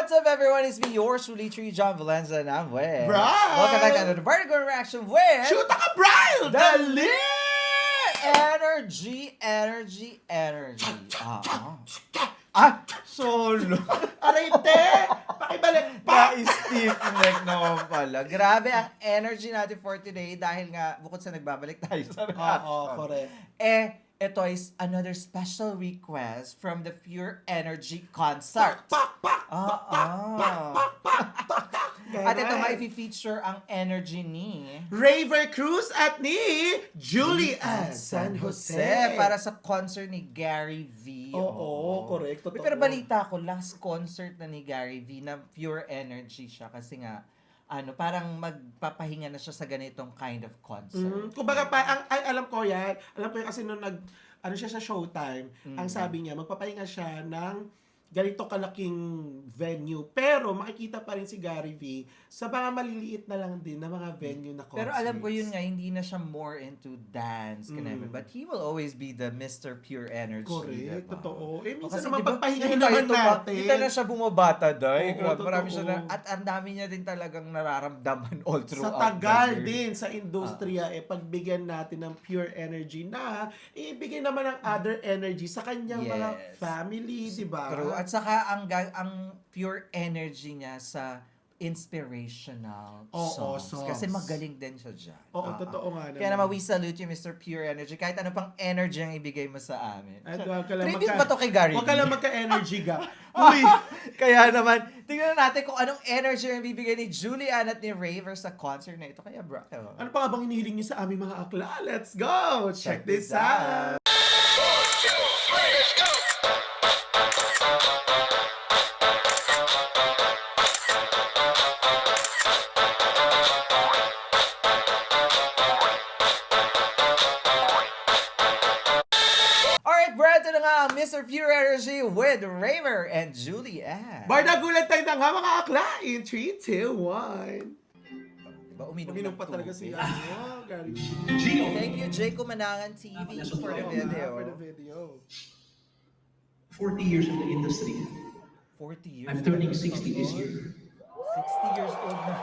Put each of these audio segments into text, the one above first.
What's up, everyone? It's me, yours truly, Tree John Valenza, and I'm with. Brian! Welcome back to another Vertigo Reaction with. Shoot ka, Brian! Dali! Energy. Solo. Arete! Pakibalik pa! Na-stiff neck naman pala. Grabe ang energy natin for today dahil nga, bukod sa nagbabalik tayo sa reaction. Oo, correct. Ito is another special request from the Pure Energy concert. Pak! At ito ma-feature ang energy ni Raver Cruz at ni Julie Ann San Jose. para sa concert ni Gary V. Oo, correct. Totoo. Pero balita ko, last concert na ni Gary V na Pure Energy siya kasi nga parang magpapahinga na siya sa ganitong kind of concert. Kumbaga alam ko yan kasi nung siya sa Showtime, ang sabi niya, magpapahinga siya ng ganito kalaking venue. Pero makikita pa rin si Gary V sa mga maliliit na lang din na mga venue na concerts. Pero alam ko yun nga, hindi na siya more into dance. But he will always be the Mr. Pure Energy. Correct, totoo. Minsan Kasi naman diba, pagpahingahin naman natin. Hindi na siya bumabata, day. Oo, Grabe, marami totoo. siya at ang dami niya din talagang nararamdaman all throughout. Sa tagal din sa industriya, pagbigyan natin ng pure energy na ibigay naman ng other energy sa kanyang mga family, di ba? True. At saka ang pure energy niya sa inspirational songs. Kasi magaling din siya dyan. Oo, totoo nga naman. Kaya naman we salute you, Mr. Pure Energy. Kahit ano pang energy ang ibigay mo sa amin. Tribute ba to kay Gary? Huwag ka lang magka-energy ka. Uy! Kaya naman, tingnan natin kung anong energy ang bibigay ni Julie Ann at ni Raver sa concert na ito. Kaya bro, ano pa nga bang hinihiling niyo sa aming mga akla? Let's go! Check this out! Ito na nga ang Mr. Pure Energy with Raver and Julie Ann. Bardagulan tayo na nga mga akla in 3, 2, 1. Diba, uminom pa talaga si Gary. Thank you, Jacob Manangan TV for the video. For the video. 40 years in the industry. 40 years? I'm turning 60 this year. 60 years old na.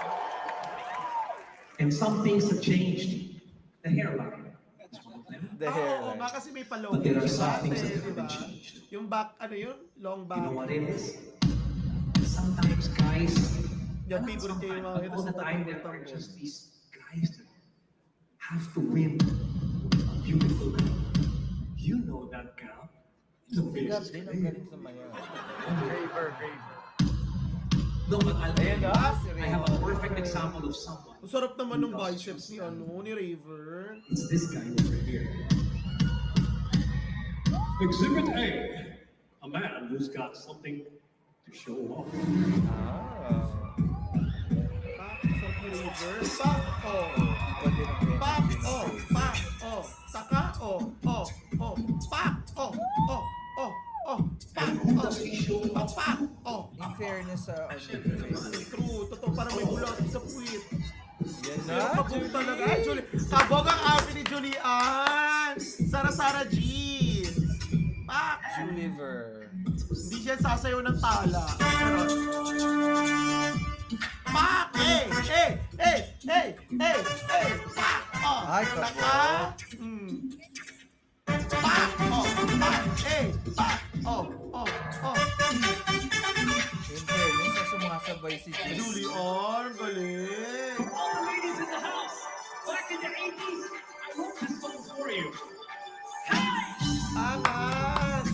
And some things have changed. The hairline. That's one of them. The hairline. Oo, kasi may But palong. there are some things that haven't changed. Yung back, long back. You know what it is? Sometimes guys, Yung favorite niya yung mga ito all sa the time there tagong are just these guys that have to win a beautiful girl. You know that girl. It's a Sigat face. din ang galing sa maya. Raver. No, but Ayan na, si I have a perfect example of someone. Ang sarap naman ng biceps ni ni Raver. It's this guy over here. Exhibit A. A man who's got something to show off. Sarap ni Raver. Pak, Pak, pak, taka, pak, pak, And who does he show off? pak, In fairness sa True, totoo, parang may bulot sa puwit. Yan Pero na, kabog talaga. Julie, kabog ang api ni Julian. Sara G. Pak. Juliver. Hindi siya sasayaw ng tala. Pak! Pak! Ay, kabog. Taka! Pak! Pak! In fairness, na sumasabay si Julie. Julian, galing! All the ladies in the house, back in the 80s, I wrote this song for you. Angas!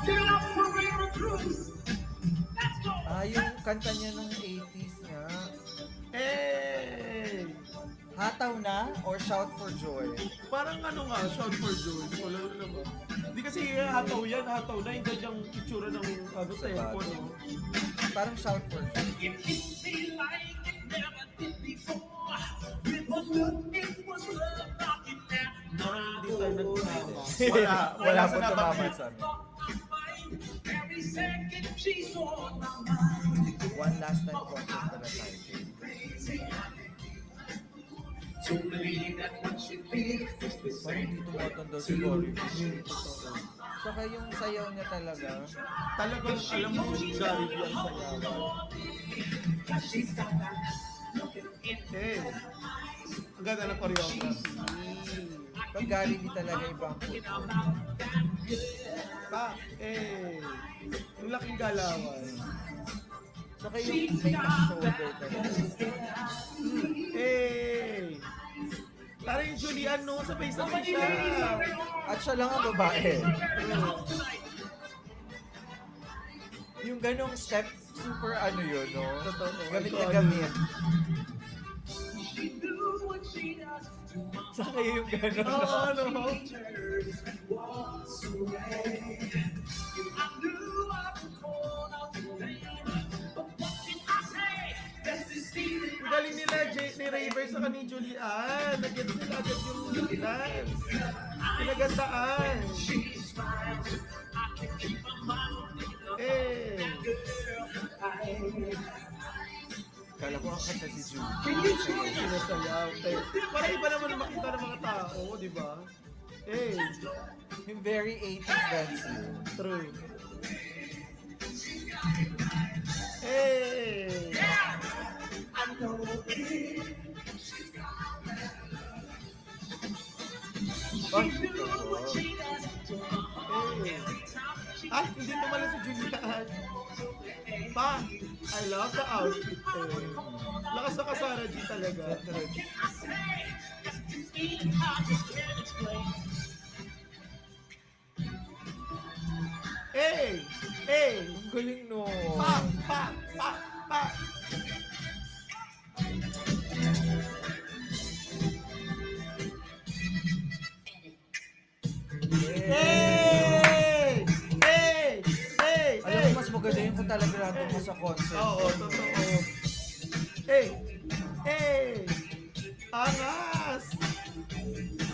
Give it up for Raver Cruz. Let's go. Yung kanta niya nung 80s nga. Hey! Hataw na or shout for joy? Parang shout for joy. Hindi ko alam naman. Hindi kasi hataw na. Yung ganyang itsura ng cellphone, no? Parang shout for joy. It hit me like it never did before. With a look, it was love knocking at Hindi tayo nagtama. Wala po sa nabanggit. tumama sa amin. every second she's on my mind. One last time concert na tayo. Crazy. So believe that what she feels is the Parang same. hindi tumatanda si Gary Vee. Saka yung sayaw niya talaga. Talagang alam mo yung Gary Vee ang sayawan. Eh, ang ganda ng choreography. Pag Gary Vee talaga ibang football. Yung laking galawan. Saka yung make a shoulder talaga. Parang yung Julian, no? Sabay-sabay siya. At siya lang ang babae. Yung ganong step, super ano yun, no? Totoo. Gamit na Iconic. gamit. Saka yung ganon. Oo, ano? Ang galing nila, ni Raver sa ni Julian. Nag-gets nila agad yung dance. Pinagandaan. Kala ko ang kanta si Julie. Sinasayaw. Para iba naman ang makita ng mga tao, di ba? Yung very 80s dance yun. True. Oh, Ay, hindi naman si Julian. Pa, I love the outfit. Lakas na kasara G talaga. ang galing no. Pa. Alam mo, mas maganda yun kung talaga nandun mo sa concert. Oo, totoo. Angas!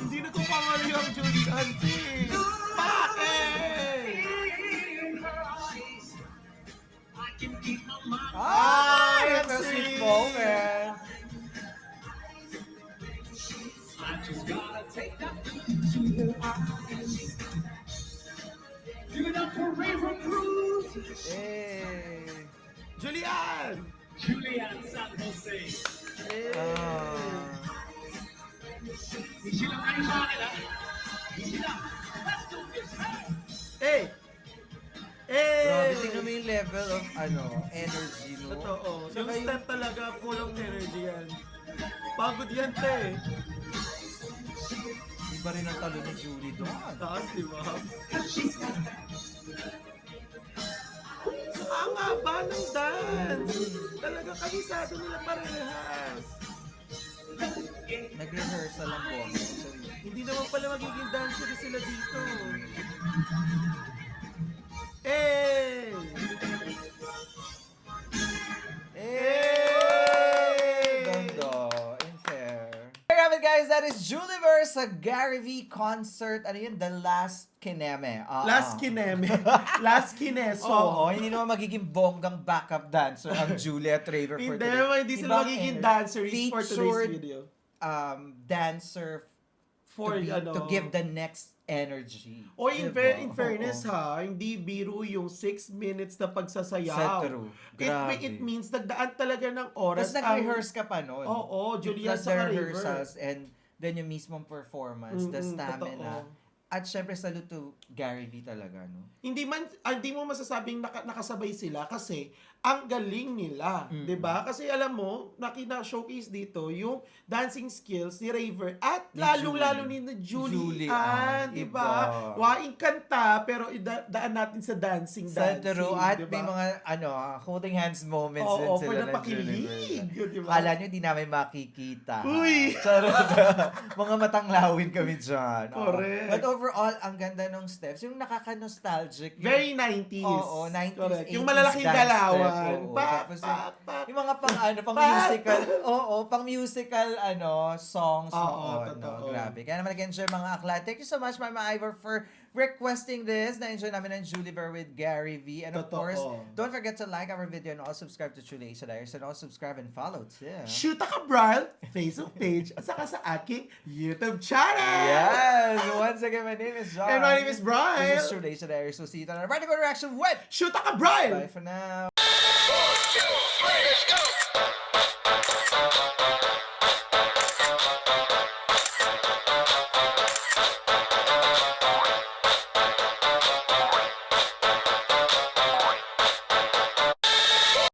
Hindi na ko pamali ang Julian T. Ay, Ay, that's a sweet sweet. moment. Give it up for Raver Cruz, Julian! Julian San Jose. Sila kayo sa akin, ha? Sila. Let's do this. Grabe, tingnan mo yung level of energy, no? Totoo. Yung Saka yung- step talaga, full of energy yan. Pagod yan, te. Iba rin ang talo ni Julie doon. Taas, di ba? Saka ang haba ng dance. Talaga kabisado nila parehas. Nag-rehearsal lang po. Hindi naman pala magiging dancer sila dito. Ganda. Unfair. There you have it, guys. That is Juliverse sa Gary V concert. Ano yun? The Last Kineme. Last kineme. Last kineso. Oo, hindi naman magiging bonggang backup dancer ang Julia Traver for Hindi today. naman, hindi sila Ibang magiging energy. dancers for today's Featured, video. Dancer For, to give the next energy. O in, Diba? in fairness Oo. ha, hindi biro yung 6 minutes na pagsasayaw. Sa true. Grabe. It means nagdaan talaga ng oras. Tapos nag-rehearse ka pa nun. Oo, Julia Plus sa the River. rehearsals and then yung mismong performance, the stamina. Totoo. At syempre salute to Gary V talaga, no? Hindi mo masasabing nakasabay sila kasi ang galing nila, 'di ba? Kasi alam mo, showcase dito yung dancing skills ni Raver at Ni lalong-lalo Julie. ni Julie, Julie, 'di iba. ba? Waing kanta pero daan natin sa dancing. Sa true, at 'di may ba? mga holding hands moments Oo, din for sila the ng pakilig, Julie. 'di ba? Kala nyo di namin makikita. Uy! Charot. Mga matanglawin kami dyan. Oo. Correct. But overall, ang ganda ng steps. Yung nakaka-nostalgic. Very 90s. Oo, 90s, Correct. 80s Yung malalaking dance galawan. step, oo. Tapos yung mga pang Pa- musical, pang musical songs Oo, noon, no? totoo. Grabe. Kaya naman again, share mga akla. Thank you so much, Mama Ivor, for requesting this. Na-enjoy namin ng Julie Ver with Gary V. And of Totoo. course, don't forget to like our video and also subscribe to True Asia Diaries and also subscribe and follow too. Shoot a Cabral Facebook page at saka sa aking YouTube channel! Yes! Once again, my name is John. And my name is Brian. This is True Asia Diaries. We'll see you on our Vertical Reaction with Shoot a Cabral! Bye for now. Let's go.